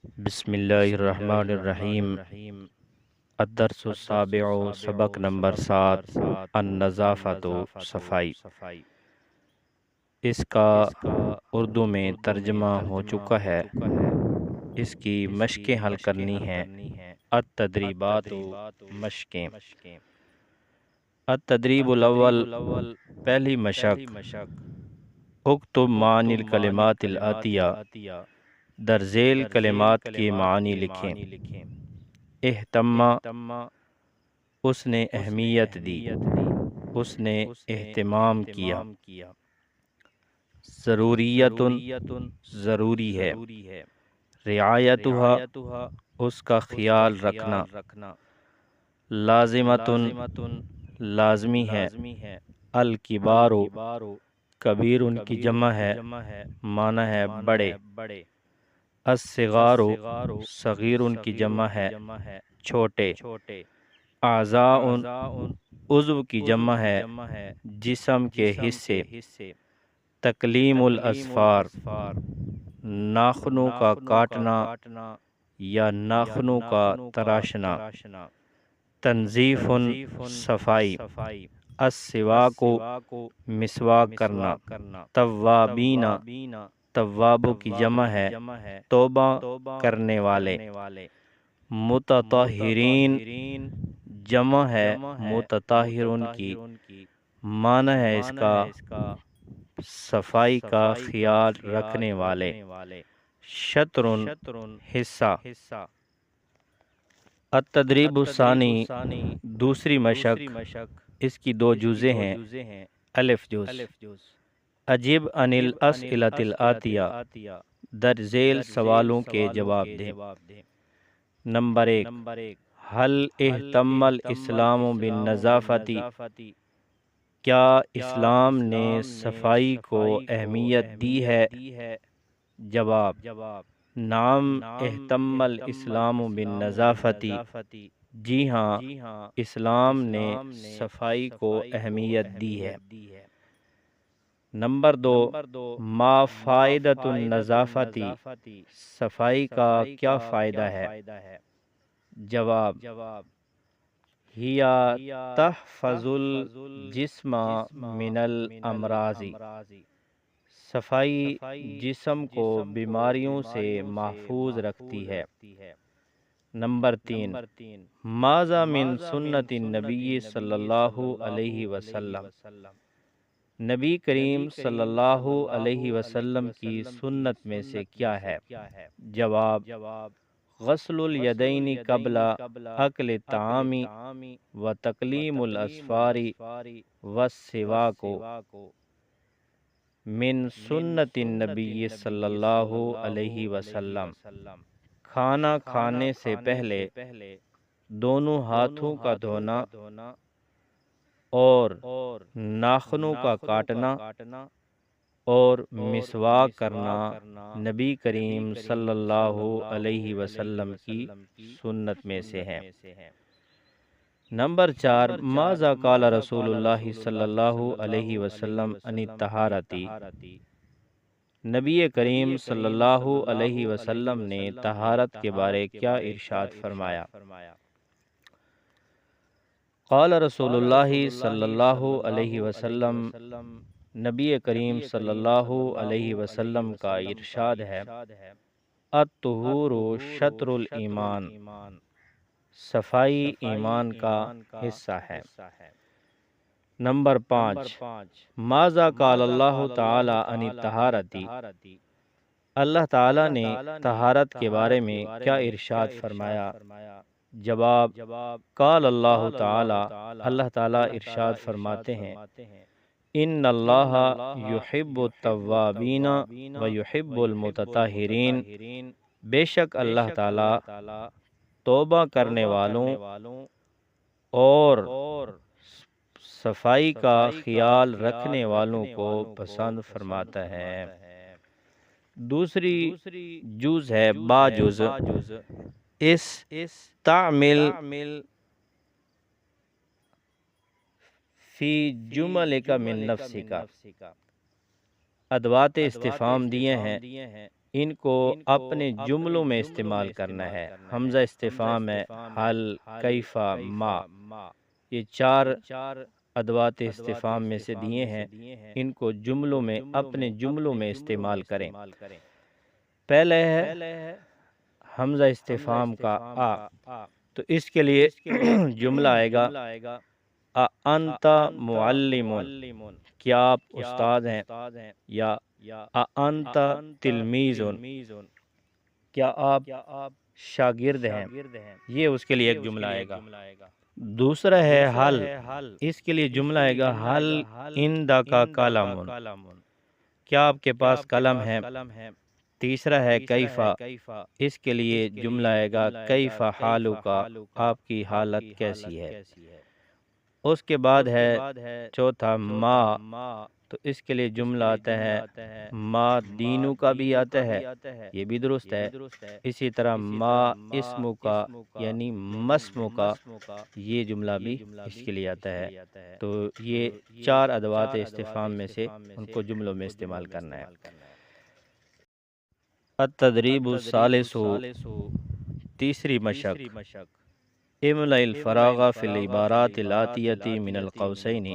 بسم اللہ الرحمن الرحیم۔ الدرس السابع، سبق نمبر 7، النظافۃ، صفائی۔ اس کا اردو میں ترجمہ ہو چکا ہے، اس کی مشقیں حل کرنی ہیں۔ التدریبات، مشقیں۔ التدریب الاول، پہلی مشق، اکتب معانی الکلمات الآتیہ، در ذیل کلمات کے معنی لکھیں۔ اہتمّ، اس نے اہمیت دی، اس نے اہتمام کیا۔ ضروریۃ، ضروری ہے۔ رعایتھا، اس کا خیال رکھنا۔ لازمۃ، لازمی ہے۔ الکبار، کبیر ان کی جمع ہے، معنی ہے بڑے۔ الصغار، صغیر ان کی جمع ہے، چھوٹے۔ اعضاء، عضو کی جمع ہے، جسم کے حصے۔ تکلیم الاظفار، ناخنوں کا کاٹنا یا ناخنوں کا تراشنا۔ تنظیف، صفائی۔ السواک، مسواک کرنا۔ توابین، توابوں کی جمع ہے، توبہ کرنے والے۔ متطہرین، جمع ہے متطہرون کی، معنی ہے اس کا صفائی کا خیال رکھنے والے۔ شطر، حصہ۔ التدریب الثانی، دوسری مشق، اس کی دو جزء ہیں۔ الف جز، اجب عن الاسئلۃ الآتیہ، در ذیل سوالوں کے جواب دیں۔ نمبر 1، هل اہتم الاسلام بالنظافۃ، کیا اسلام نے صفائی کو اہمیت دی ہے؟ جواب، نعم اہتم الاسلام بالنظافۃ، جی ہاں، اسلام نے صفائی کو اہمیت دی ہے۔ نمبر 2، ما فائدۃ النظافۃ، صفائی کا کیا فائدہ ہے؟ جواب، ہی تحفظ الجسم من الامراض، صفائی جسم کو بیماریوں سے محفوظ رکھتی ہے۔ نمبر 3، ماذا من سنت النبی صلی اللہ علیہ وسلم، نبی کریم صلی اللہ علیہ وسلم کی سنت میں سے کیا ہے؟ جواب، غسل الیدین قبل اکل الطعام و تکلیم الاظفار والسواک من سنت النبی صلی اللہ علیہ وسلم، کھانا کھانے سے پہلے دونوں ہاتھوں کا دھونا اور ناخنوں کا کاٹنا اور مسواک کرنا نبی کریم صلی اللہ علیہ وسلم کی سنت میں سے ہے۔ نمبر 4، ماذا قال رسول اللہ صلی اللہ علیہ وسلم عن الطہارۃ، نبی کریم صلی اللہ علیہ وسلم نے طہارت کے بارے کیا ارشاد فرمایا؟ قال رسول اللہ صلی اللہ علیہ وسلم، نبی کریم صلی اللہ علیہ وسلم کا ارشاد ہے، الطہور شطر الایمان، صفائی ایمان کا حصہ ہے۔ نمبر 5، ماذا قال اللہ تعالی عن الطہارۃ، اللہ تعالی نے طہارت کے بارے میں کیا ارشاد فرمایا؟ جواب، قال اللہ تعالی، اللہ تعالی ارشاد فرماتے ہیں، ان اللہ یحب التوابین و یحب المتطہرین، بے شک اللہ تعالی توبہ کرنے والوں اور صفائی کا خیال رکھنے والوں کو پسند فرماتا ہے۔ دوسری جز ہے با جز، اس تعمل فی جملک من نفسک، ادوات استفہام دیے ہیں، ان کو اپنے جملوں میں استعمال کرنا ہے۔ حمزہ استفہام ہے، حل، کیفا، ما، یہ چار ادوات استفہام میں سے دیے ہیں، ان کو جملوں میں اپنے جملوں میں استعمال کریں۔ پہلے ہے حمزہ استفہام کا آ، تو اس کے لیے جملہ آئے گا انت معلم، کیا آپ استاد ہیں، یا انت تلمیذ، کیا آپ شاگرد ہیں، یہ اس کے لیے ایک جملہ آئے گا۔ دوسرا ہے حل، اس کے لیے جملہ آئے گا حل عندک قلم، کیا آپ کے پاس قلم ہے۔ تیسرا ہے کیفا، اس کے لیے جملہ آئے گا کیفا حالک، آپ کی حالت کیسی ہے۔ اس کے بعد ہے چوتھا ما، تو اس کے لیے جملہ آتا ہے ما دینو کا بھی آتا ہے، یہ بھی درست ہے۔ اسی طرح ما اسمو کا یعنی مسمو کا، یہ جملہ بھی اس کے لیے آتا ہے۔ تو یہ چار ادوات استفہام میں سے ان کو جملوں میں استعمال کرنا ہے۔ التدریب الثالث، تیسری مشق، املأ الفراغ فی العبارات الآتیۃ من القوسین،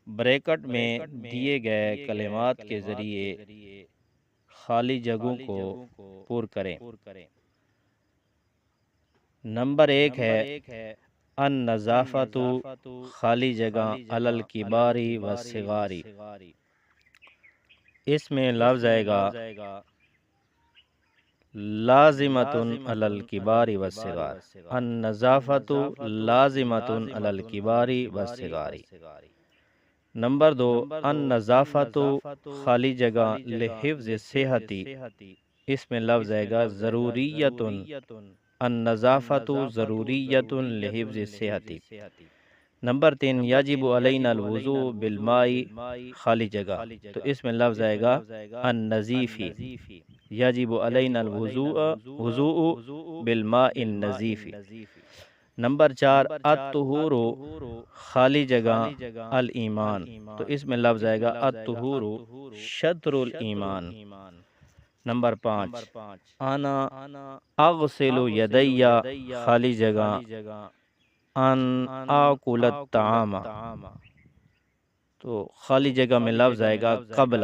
بریکٹ میں دیے گئے کلمات کے ذریعے خالی جگہوں کو پر کریں۔ نمبر 1 ہے النظافۃ، خالی جگہ، علی الکبار والصغار، اس میں لفظ آئے گا لازمۃ علی الکبار والصغار، النظافۃ لازمۃ علی الکبار والصغار۔ نمبر 2 النظافۃ، خالی جگہ، لحفظ الصحت، اس میں لفظ آئے گا ضروریۃ، النظافۃ ضروریۃ لحفظ الصحت۔ نمبر 3 یجب علینا الوضوء بالماء، خالی جگہ، تو اس میں لفظ آئے گا النظیف، یجب علینا الوضوء بالماء النظیف۔ نمبر 4 الطہور، خالی جگہ، الایمان، تو اس میں لفظ آئے گا الطہور شطر الایمان۔ نمبر 5 انا اغسل یدی، خالی جگہ، ان آکل الطعام، تو خالی جگہ میں لفظ آئے گا قبل،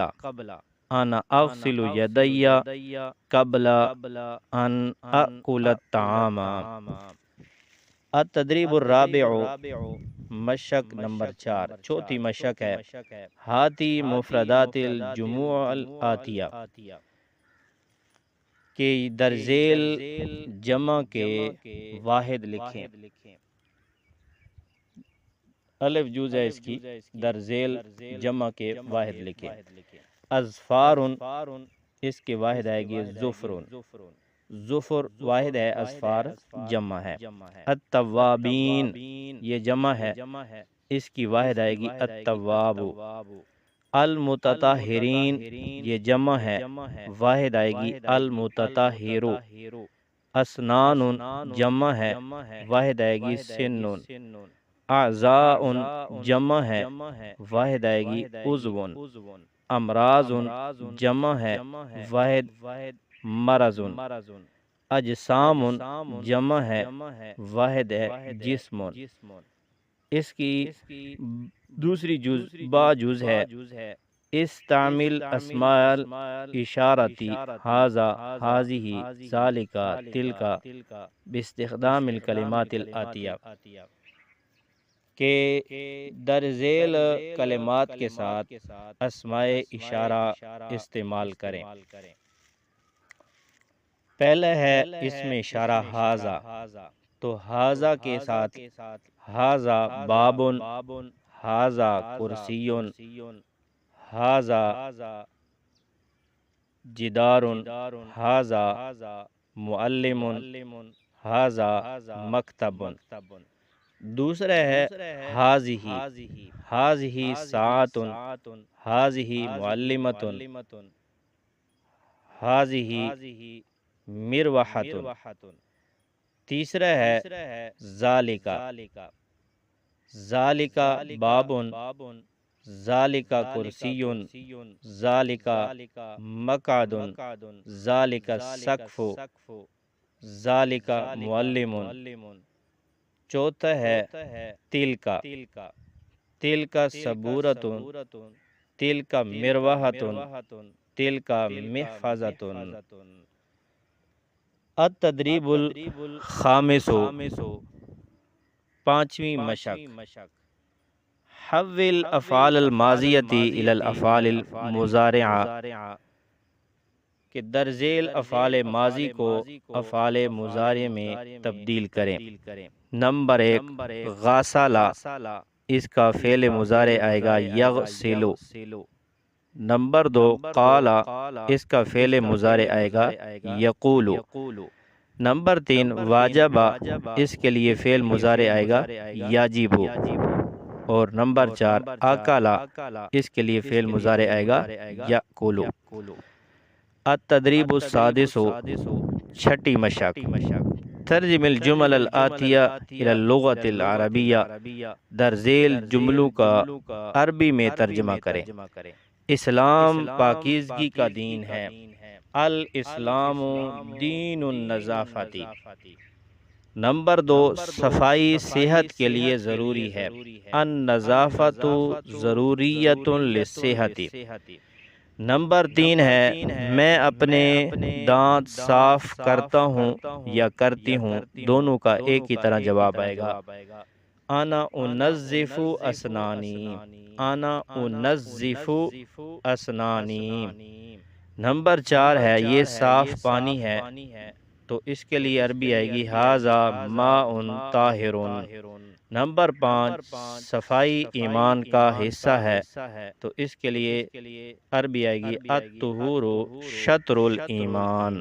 انا اغسل یدی قبل ان آکل الطعام۔ التدریب الرابع، مشق نمبر 4، چوتھی مشق ہے ہاتی مفردات الجموع الآتیہ، کہ درذیل جمع کے واحد لکھیں۔ الف جوز ہے اس کی، درذیل جمع کے واحد لکھیں۔ اظفار، اس کے واحد آئے گی ظفر، ظفر واحد ہے، اظفار جمع ہے۔ التوابین، یہ جمع ہے، اس کی واحد آئے گی التواب۔ المتطہرین، یہ جمع ہے، واحد آئے گی المتطہر۔ اسنان، جمع ہے، واحد آئے گی سن۔ اعضاء، جمع ہے، واحد آئے گی عضو۔ امراض، جمع ہے، واحد مرض۔ اجسام، جمع ہے، واحد ہے جسم۔ اس کی دوسری جز با جز ہے استعمل اسماء الاشارتی، ھذا، ھذہ، ذالک، تلک، باستخدام الکلمات الآتیہ، کہ درذیل کلمات کے ساتھ اسماء اشارہ استعمال کریں۔ پہلا ہے اسم اشارہ ھذا، تو ھذا کے ساتھ ھذا باب، ھذا کرسی، ھذا جدار، ھذا معلم، ھذا مکتب۔ دوسرا ہے ھذہ، ھذہ ساعۃ، ھذہ معلمۃ، ھذہ مروحۃ۔ تیسرا ہے ذالک، ذالک باب، ذالک کرسی، ذالک مقعد، ذالک سقف، ذالک معلم۔ چوتھا ہے تل کا، تل کا صبورۃ، تل کا مروحۃ، تل کا محفظۃ۔ التدریب الخامس، پانچویں مشق، حول افعال الماضیۃ الی الافعال المضارعہ، کہ درذیل افعال ماضی کو افعال مضارع میں تبدیل کریں۔ نمبر 1 غسل، اس کا فعل مضارع آئے گا یغسل۔ نمبر 2 قال، اس کا فعل مضارع آئے گا یقول۔ نمبر 3 واجب، اس کے لیے فعل مضارع آئے گا یجب۔ اور نمبر 4 اکل، اس کے لیے فعل مضارع آئے گا یاکل۔ التدریب السادس، چھٹی مشق، ترجم الجمل الآتیہ الی اللغۃ العربیہ، درذیل جملوں کا عربی میں ترجمہ کریں۔ اسلام پاکیزگی کا دین ہے۔ الاسلام دین النظافت۔ نمبر 2 صفائی صحت کے لیے ضروری ہے۔ النظافت ضروریۃ للصحت۔ نمبر 3 ہے میں اپنے دانت صاف کرتا ہوں یا کرتی ہوں، دونوں کا ایک ہی طرح جواب آئے گا، انا انظف اسنانی، انا انظف اسنانی۔ نمبر 4 ہے یہ صاف پانی ہے، تو اس کے لیے عربی آئے گی ھذا ماء طاہر۔ نمبر 5 صفائی ایمان کا حصہ ہے، تو اس کے لیے عربی آئے گی الطہور شطر الایمان۔